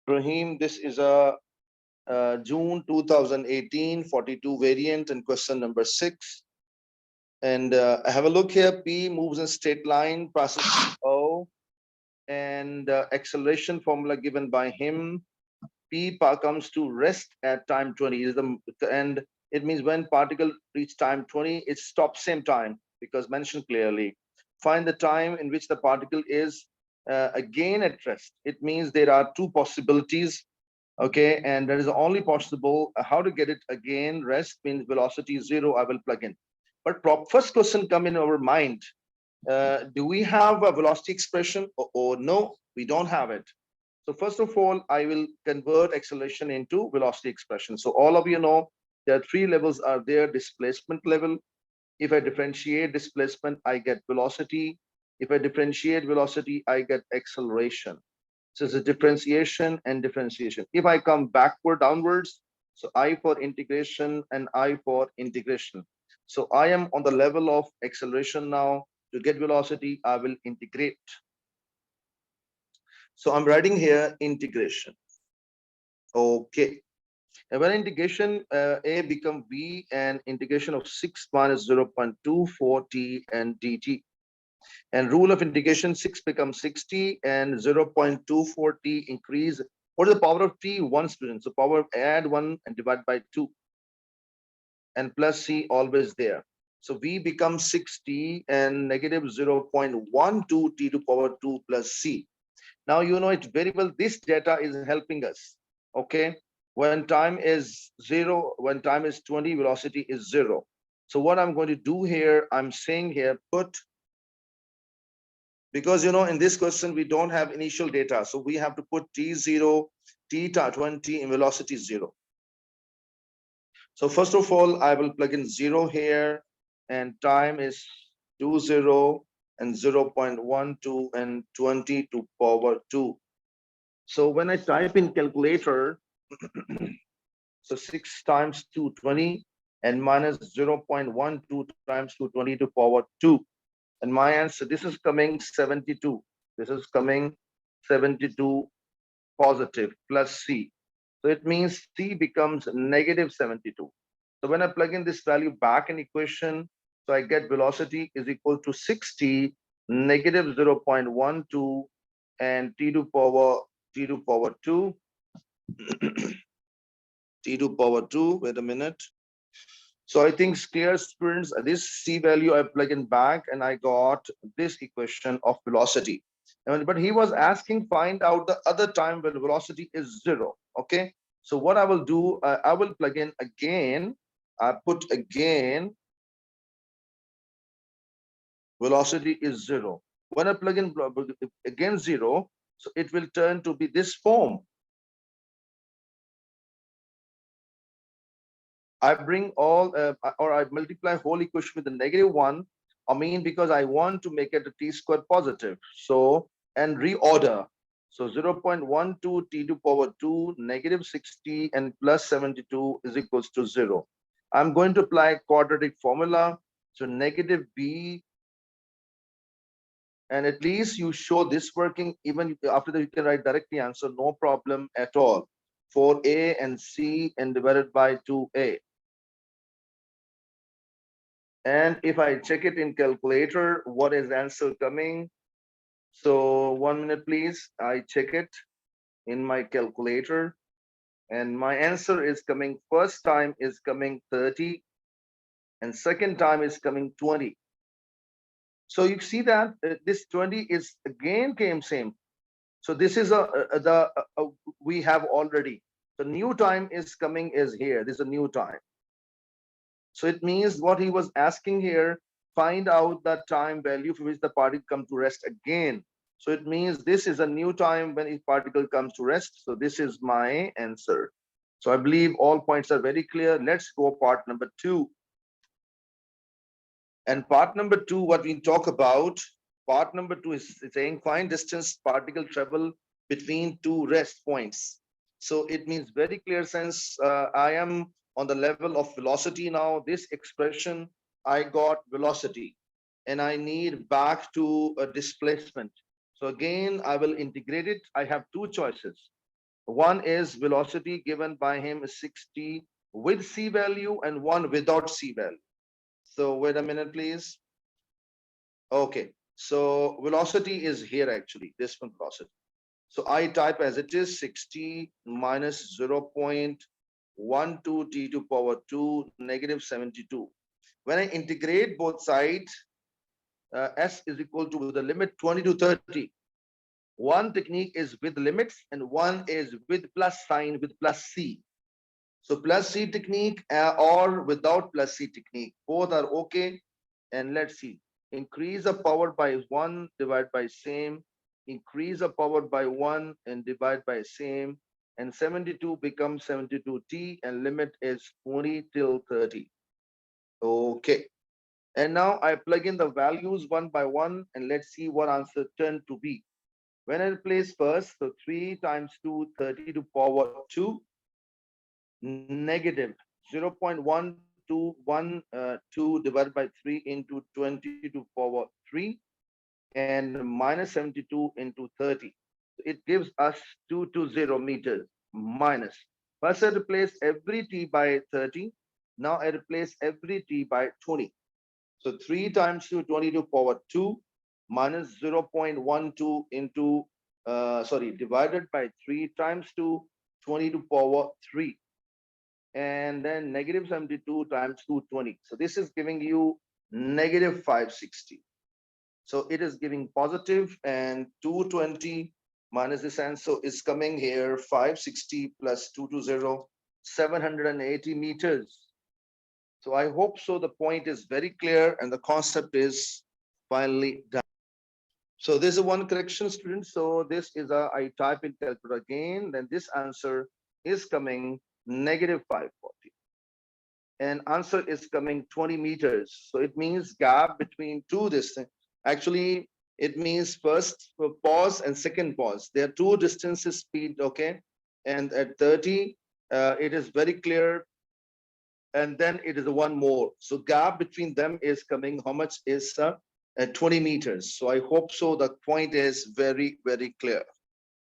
Rahim, this is a June 2018 42 variant and question number 6. And have a look here. P moves in straight line, passes O, and acceleration formula given by him. P comes to rest at time 20. And it means when particle reach time 20, it stops same time because mentioned clearly. Find the time in which the particle is again at rest. It means there are two possibilities. Okay, and that is only possible. How to get it again? Rest means velocity 0. I will plug in. But first question come in our mind. Do we have a velocity expression? Or no, we don't have it. So first of all, I will convert acceleration into velocity expression. So all of you know there are three levels are there. Displacement level. If I differentiate displacement, I get velocity. If I differentiate velocity, I get acceleration. So it's a differentiation and differentiation. If I come backward, downwards, so I for integration and I for integration. So I am on the level of acceleration now. To get velocity, I will integrate. So I'm writing here integration. Okay. And when integration A become V and integration of 6 minus 0.24 T and dt. And rule of integration 6 becomes 60 and 0.24 T increase. What is the power of T? 1 student. So power add 1 and divide by 2. And plus C always there. So V becomes 60 and negative 0.12 T to power 2 plus C. Now you know it very well. This data is helping us. Okay. When time is 0, when time is 20, velocity is 0. So what I'm going to do here, I'm saying here, put, because you know in this question we don't have initial data, so we have to put t0, t20 in velocity 0. So first of all, I will plug in 0 here, and time is 20 and 0.12 and 20 to power 2. So when I type in calculator, so 6 times 2, 20, and minus 0.12 times 220 to power 2. And my answer, this is coming 72. This is coming 72 positive plus C. So it means C becomes negative 72. So when I plug in this value back in equation, so I get velocity is equal to 60 negative 0.12 and T to power 2. T to power 2, wait a minute. So I think clear students, this C value I plug in back and I got this equation of velocity. But he was asking find out the other time when velocity is 0. Okay. So what I will do, I will plug in again. I put again velocity is 0. When I plug in again 0, so it will turn to be this form. I bring all, or I multiply whole equation with the negative 1. I mean, because I want to make it a t squared positive. So, and reorder. So 0.12 t to power 2, negative 60 and plus 72 is equals to 0. I'm going to apply quadratic formula. So negative b, and at least you show this working. Even after that, you can write directly answer, no problem at all. For A and C and divided by 2A. And if I check it in calculator, what is answer coming? So 1 minute, please. I check it in my calculator. And my answer is coming, first time is coming 30. And second time is coming 20. So you see that this 20 is again came same. So this is we have already. The new time is coming is here. This is a new time. So it means what he was asking here, find out the time value for which the particle comes to rest again. So it means this is a new time when each particle comes to rest. So this is my answer. So I believe all points are very clear. Let's go part number 2. And part number 2, what we talk about, part number 2 is saying find distance particle travel between two rest points. So it means very clear sense. I am on the level of velocity now. This expression, I got velocity and I need back to a displacement. So again, I will integrate it. I have two choices. One is velocity given by him is 60 with C value and one without C value. So wait a minute, please. Okay, so velocity is here actually, this one velocity. So I type as it is 60 minus 0.12 t to power 2 negative 72. When I integrate both sides, s is equal to the limit 20 to 30. One technique is with limits and one is with plus sign with plus c. So plus c technique or without plus c technique, both are okay. And let's see, increase the power by 1 divided by same, increase the power by 1 and divide by same, and 72 becomes 72t and limit is 20 till 30. Okay, and now I plug in the values one by one and let's see what answer turned to be. When I replace first, so 3 times 2, 30 to power 2, negative 0.1212 divided by 3 into 20 to power 3 and minus 72 into 30. It gives us 220 meters minus. First I replace every t by 30. Now I replace every t by 20. So 3 times 2, 20 to power 2 minus 0.12 into, divided by 3 times 2, 20 to power 3. And then negative 72 times 220. So this is giving you negative 560. So it is giving positive, and 220 minus this answer is coming here 560 plus 220, 780 meters. So I hope so the point is very clear and the concept is finally done. So this is one correction, students. So this is I type in calculator again, then this answer is coming negative 540. And answer is coming 20 meters. So it means gap between two distance. Actually, it means first pause and second pause. There are two distances speed, okay? And at 30, it is very clear. And then it is one more. So gap between them is coming, how much is 20 meters. So I hope so the point is very, very clear.